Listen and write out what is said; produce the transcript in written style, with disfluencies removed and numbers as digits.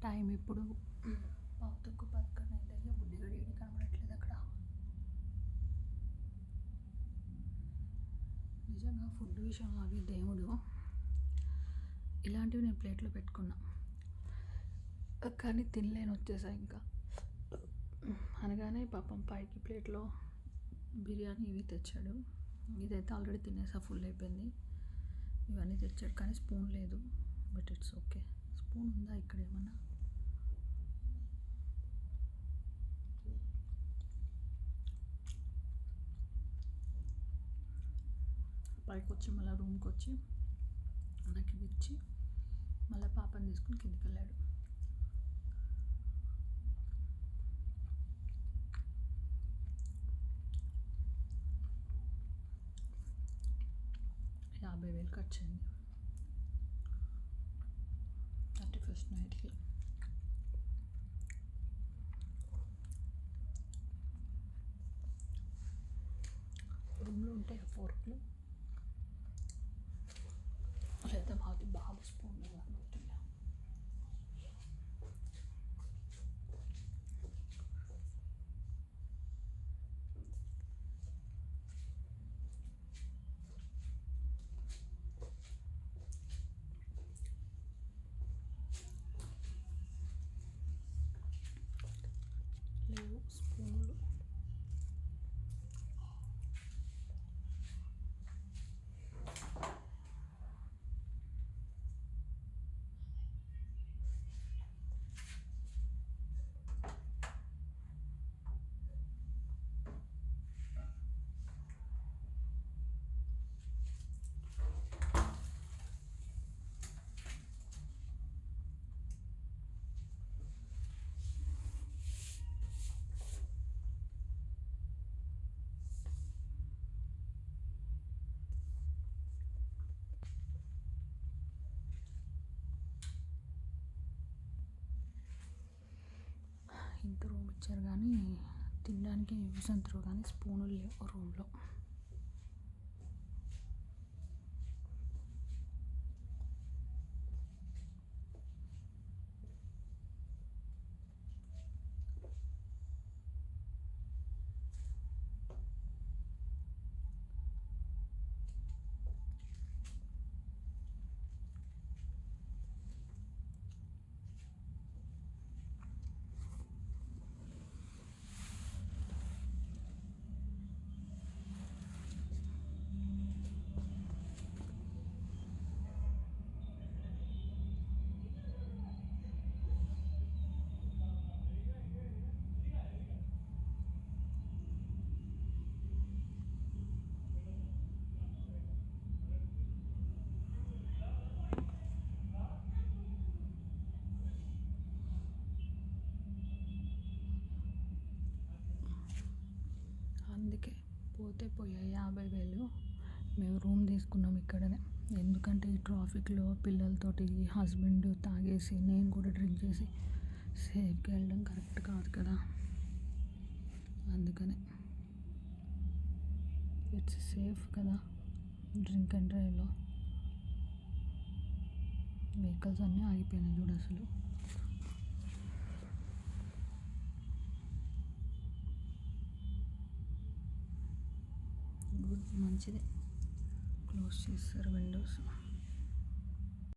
Time ఇప్పుడు 9:11 అయింది. బుడ్డిగాడు AD కనబడట్లేదు అక్కడ. నిజంగా ఫుడ్ విషయంలో అవి దేవుడు. ఇలాంటివి నేను ప్లేట్లో పెట్టుకున్నా కానీ తినలేని వచ్చేసా. ఇంకా అనగానే పాపం పైకి ప్లేట్లో బిర్యానీ ఇవి తెచ్చాడు. ఇదైతే ఆల్రెడీ తినేసా, ఫుల్ అయిపోయింది. ఇవన్నీ తెచ్చాడు కానీ స్పూన్ లేదు. But it's okay. స్పూన్ ఉందా ఇక్కడ ఏమన్నా? పైకి వచ్చి మళ్ళీ రూమ్కి వచ్చి నాకు ఇది ఇచ్చి మళ్ళీ పాపని తీసుకుని కిందికి వెళ్ళాడు. $50,000 ఖర్చు అయింది 31st నైట్కి. రూమ్లో ఉంటాయి ఫోర్క్లు లేదా మాది బాబు స్పూన్ అనుకుంటున్నా. లేవు స్పూన్లు. ఇంత రూమ్ ఇచ్చారు కానీ తినడానికి యూస్ అంటారు కానీ స్పూనులు లేవు రూమ్లో. అందుకే పోతే పోయాయి 50,000. మేము రూమ్ తీసుకున్నాం ఇక్కడనే. ఎందుకంటే ఈ ట్రాఫిక్లో పిల్లలతోటి హస్బెండ్ తాగేసి నేను కూడా డ్రింక్ చేసి సేఫ్గా వెళ్ళడం కరెక్ట్ కాదు కదా. అందుకనే ఇట్స్ సేఫ్ కదా డ్రింక్ అండ్ డ్రైవ్లో. వెహికల్స్ అన్నీ ఆగిపోయినాయి చూడు అసలు. గుడ్, మంచిదే. క్లోజ్ చేస్తారు విండోస్.